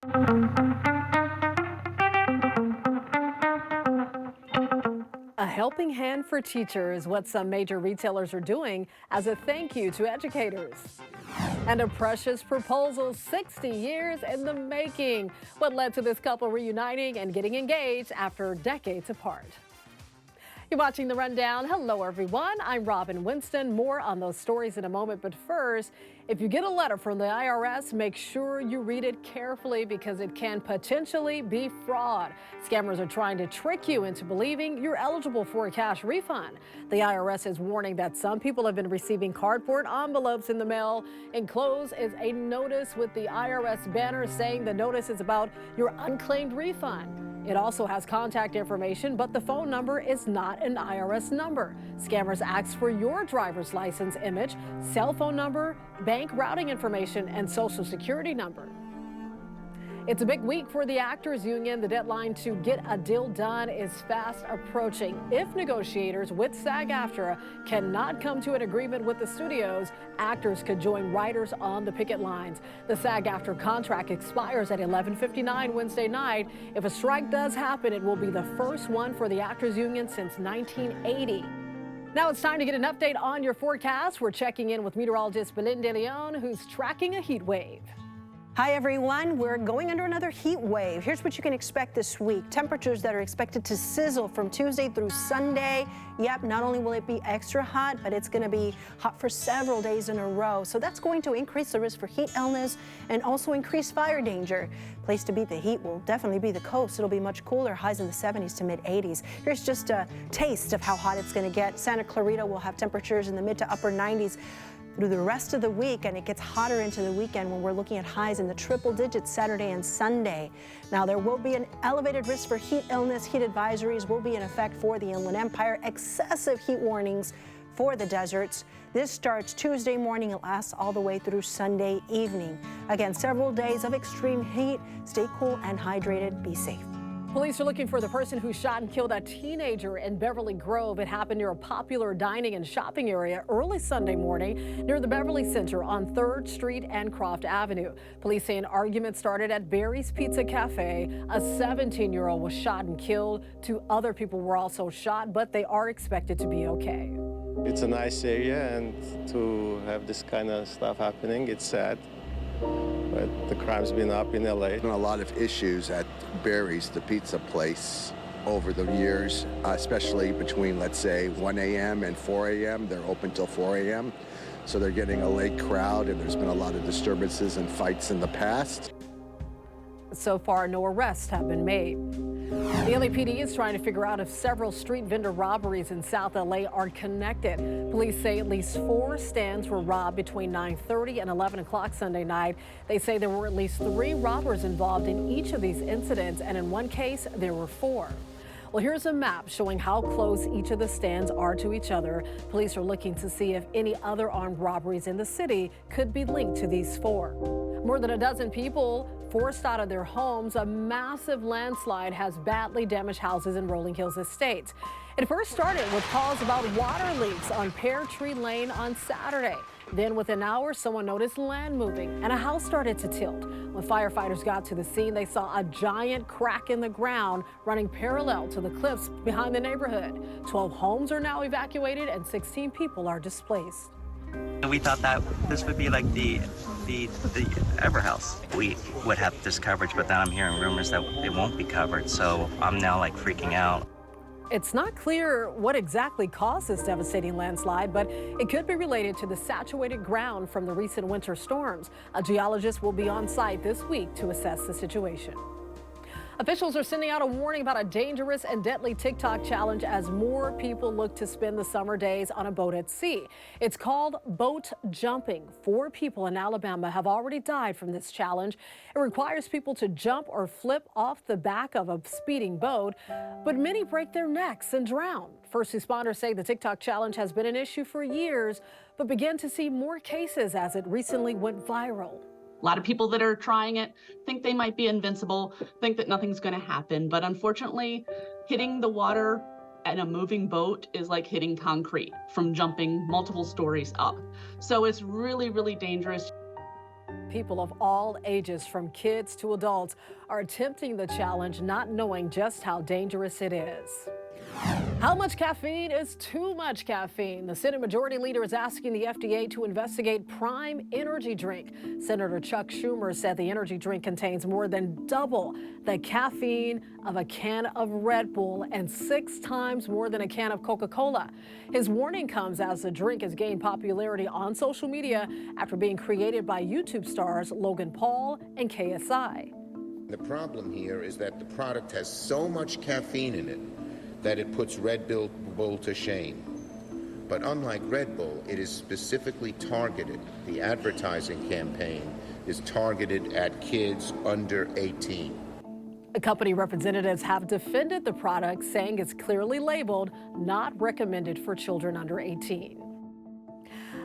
A helping hand for teachers, what some major retailers are doing as a thank you to educators. And a precious proposal 60 years in the making. What led to this couple reuniting and getting engaged after decades apart. You're watching The Rundown. Hello, everyone. I'm Robin Winston. More on those stories in a moment. But first, if you get a letter from the IRS, make sure you read it carefully because it can potentially be fraud. Scammers are trying to trick you into believing you're eligible for a cash refund. The IRS is warning that some people have been receiving cardboard envelopes in the mail. Enclosed is a notice with the IRS banner saying the notice is about your unclaimed refund. It also has contact information, but the phone number is not an IRS number. Scammers ask for your driver's license image, cell phone number, bank routing information, and social security number. It's a big week for the actors union. The deadline to get a deal done is fast approaching. If negotiators with SAG-AFTRA cannot come to an agreement with the studios, actors could join writers on the picket lines. The SAG-AFTRA contract expires at 11:59 Wednesday night. If a strike does happen, it will be the first one for the actors union since 1980. Now it's time to get an update on your forecast. We're checking in with meteorologist Belinda De Leon, who's tracking a heat wave. Hi, everyone. We're going under another heat wave. Here's what you can expect this week. Temperatures that are expected to sizzle from Tuesday through Sunday. Yep, not only will it be extra hot, but it's going to be hot for several days in a row. So that's going to increase the risk for heat illness and also increase fire danger. Place to beat the heat will definitely be the coast. It'll be much cooler, highs in the 70s to mid 80s. Here's just a taste of how hot it's going to get. Santa Clarita will have temperatures in the mid to upper 90s. Through the rest of the week, and it gets hotter into the weekend when we're looking at highs in the triple digits Saturday and Sunday. Now, there will be an elevated risk for heat illness. Heat advisories will be in effect for the Inland Empire. Excessive heat warnings for the deserts. This starts Tuesday morning and lasts all the way through Sunday evening. Again, several days of extreme heat. Stay cool and hydrated. Be safe. Police are looking for the person who shot and killed a teenager in Beverly Grove. It happened near a popular dining and shopping area early Sunday morning near the Beverly Center on 3rd Street and Croft Avenue. Police say an argument started at Barry's Pizza Cafe. A 17-year-old was shot and killed. 2 other people were also shot, but they are expected to be okay. It's a nice area, and to have this kind of stuff happening, it's sad. But the crime's been up in LA. Been a lot of issues at Barry's, the pizza place, over the years, especially between, let's say, 1 a.m. and 4 a.m. They're open till 4 a.m. So they're getting a late crowd, and there's been a lot of disturbances and fights in the past. So far, no arrests have been made. The LAPD is trying to figure out if several street vendor robberies in South LA are connected. Police say at least 4 stands were robbed between 9:30 and 11 o'clock Sunday night. They say there were at least 3 robbers involved in each of these incidents, and in one case, there were 4. Well, here's a map showing how close each of the stands are to each other. Police are looking to see if any other armed robberies in the city could be linked to these 4. More than a dozen people forced out of their homes. A massive landslide has badly damaged houses in Rolling Hills Estates. It first started with calls about water leaks on Pear Tree Lane on Saturday. Then within hours, someone noticed land moving and a house started to tilt. When firefighters got to the scene, they saw a giant crack in the ground running parallel to the cliffs behind the neighborhood. 12 homes are now evacuated and 16 people are displaced. We thought that this would be like the Ever House. We would have this coverage, but then I'm hearing rumors that it won't be covered, so I'm now like freaking out. It's not clear what exactly caused this devastating landslide, but it could be related to the saturated ground from the recent winter storms. A geologist will be on site this week to assess the situation. Officials are sending out a warning about a dangerous and deadly TikTok challenge as more people look to spend the summer days on a boat at sea. It's called boat jumping. 4 people in Alabama have already died from this challenge. It requires people to jump or flip off the back of a speeding boat, but many break their necks and drown. First responders say the TikTok challenge has been an issue for years, but began to see more cases as it recently went viral. A lot of people that are trying it think they might be invincible, think that nothing's going to happen. But unfortunately, hitting the water in a moving boat is like hitting concrete from jumping multiple stories up. So it's really, really dangerous. people of all ages, from kids to adults, are attempting the challenge, not knowing just how dangerous it is. How much caffeine is too much caffeine? The Senate Majority Leader is asking the FDA to investigate Prime energy drink. Senator Chuck Schumer said the energy drink contains more than double the caffeine of a can of Red Bull and 6 times more than a can of Coca-Cola. His warning comes as the drink has gained popularity on social media after being created by YouTube stars Logan Paul and KSI. The problem here is that the product has so much caffeine in it that it puts Red Bull to shame. But unlike Red Bull, it is specifically targeted. The advertising campaign is targeted at kids under 18. Company representatives have defended the product, saying it's clearly labeled not recommended for children under 18.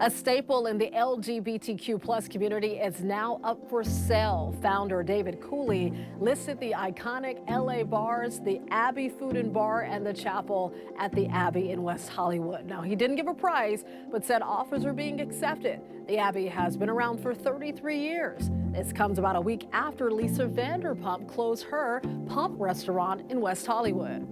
A staple in the LGBTQ+ community is now up for sale. Founder David Cooley listed the iconic LA bars, the Abbey Food and Bar, and the Chapel at the Abbey in West Hollywood. Now, he didn't give a price, but said offers are being accepted. The Abbey has been around for 33 years. This comes about a week after Lisa Vanderpump closed her Pump restaurant in West Hollywood.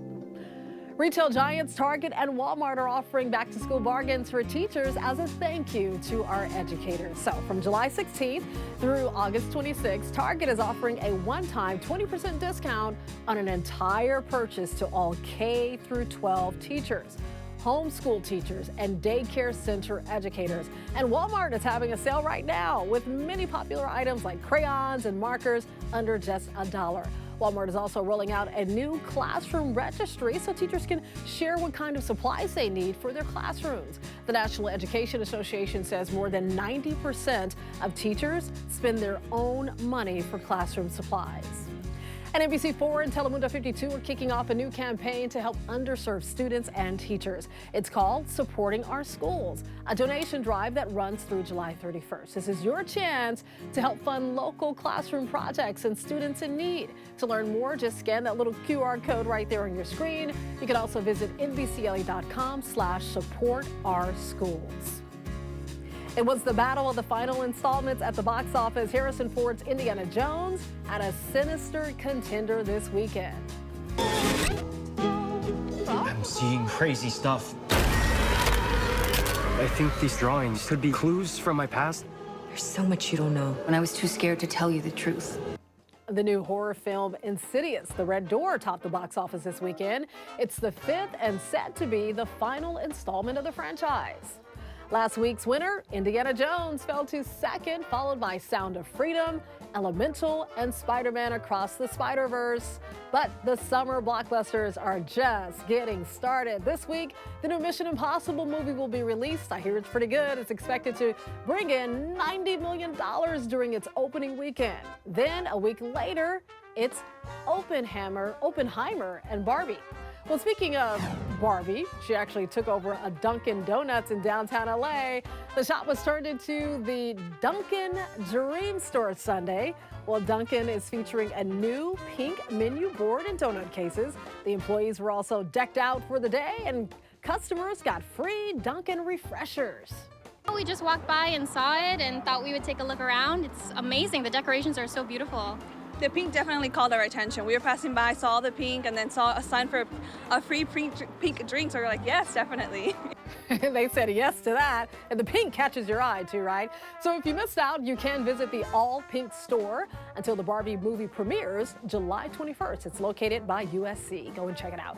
Retail giants Target and Walmart are offering back-to-school bargains for teachers as a thank you to our educators. So from July 16th through August 26th, Target is offering a one-time 20% discount on an entire purchase to all K through 12 teachers, homeschool teachers, and daycare center educators. And Walmart is having a sale right now with many popular items like crayons and markers under just $1. Walmart is also rolling out a new classroom registry so teachers can share what kind of supplies they need for their classrooms. The National Education Association says more than 90% of teachers spend their own money for classroom supplies. And NBC4 and Telemundo 52 are kicking off a new campaign to help underserved students and teachers. It's called Supporting Our Schools, a donation drive that runs through July 31st. This is your chance to help fund local classroom projects and students in need. To learn more, just scan that little QR code right there on your screen. You can also visit NBCLA.com/supportOurSchools. It was the battle of the final installments at the box office. Harrison Ford's Indiana Jones had a sinister contender this weekend. I'm seeing crazy stuff. I think these drawings could be clues from my past. There's so much you don't know, and I was too scared to tell you the truth. The new horror film Insidious, The Red Door, topped the box office this weekend. It's the 5th and set to be the final installment of the franchise. Last week's winner, Indiana Jones, fell to second, followed by Sound of Freedom, Elemental, and Spider-Man Across the Spider-Verse. But the summer blockbusters are just getting started. This week, the new Mission Impossible movie will be released. I hear it's pretty good. It's expected to bring in $90 million during its opening weekend. Then, a week later, it's Oppenheimer and Barbie. Well, speaking of Barbie, she actually took over a Dunkin' Donuts in downtown LA. The shop was turned into the Dunkin' Dream Store Sunday. Well, Dunkin' is featuring a new pink menu board and donut cases. The employees were also decked out for the day, and customers got free Dunkin' refreshers. We just walked by and saw it and thought we would take a look around. It's amazing. The decorations are so beautiful. The pink definitely called our attention. We were passing by, saw the pink, and then saw a sign for a free pink drink. So we were like, yes, definitely. They said yes to that. And the pink catches your eye too, right? So if you missed out, you can visit the all-pink store until the Barbie movie premieres July 21st. It's located by USC. Go and check it out.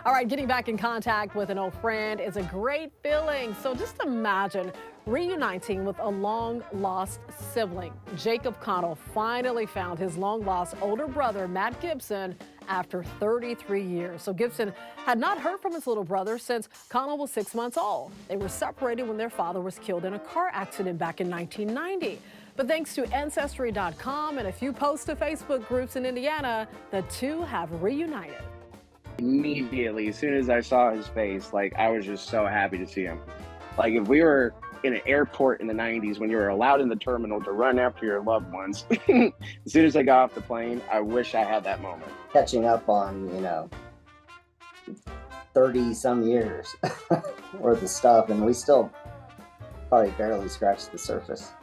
All right, getting back in contact with an old friend is a great feeling. So just imagine reuniting with a long-lost sibling. Jacob Connell finally found his long-lost older brother, Matt Gibson, after 33 years. So Gibson had not heard from his little brother since Connell was 6 months old. They were separated when their father was killed in a car accident back in 1990. But thanks to Ancestry.com and a few posts to Facebook groups in Indiana, the two have reunited. Immediately, as soon as I saw his face, I was just so happy to see him. If we were in an airport in the 90s when you were allowed in the terminal to run after your loved ones, as soon as I got off the plane, I wish I had that moment. Catching up on, 30 some years worth of stuff, and we still probably barely scratched the surface.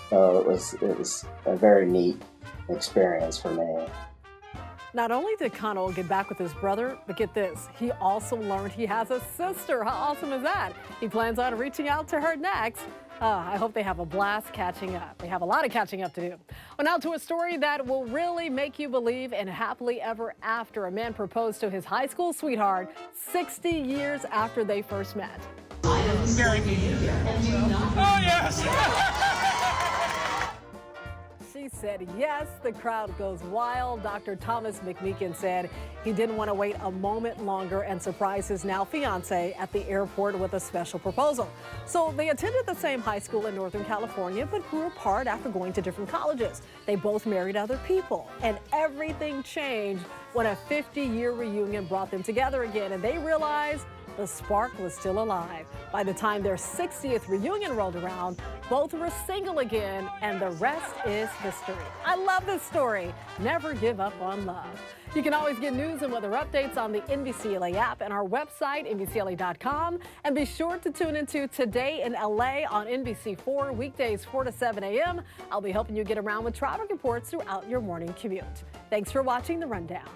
So it was a very neat experience for me. Not only did Connell get back with his brother, but get this, he also learned he has a sister. How awesome is that? He plans on reaching out to her next. I hope they have a blast catching up. They have a lot of catching up to do. Well, now to a story that will really make you believe in happily ever after. A man proposed to his high school sweetheart 60 years after they first met. Oh, yes! She said yes. The crowd goes wild. Dr. Thomas McMeekin said he didn't want to wait a moment longer and surprise his now fiance at the airport with a special proposal. So they attended the same high school in Northern California, but grew apart after going to different colleges. They both married other people, and everything changed when a 50-year reunion brought them together again, and they realized the spark was still alive. By the time their 60th reunion rolled around, both were single again, and the rest is history. I love this story. Never give up on love. You can always get news and weather updates on the NBCLA app and our website, NBCLA.com. And be sure to tune into Today in LA on NBC4, weekdays 4 to 7 a.m. I'll be helping you get around with traffic reports throughout your morning commute. Thanks for watching The Rundown.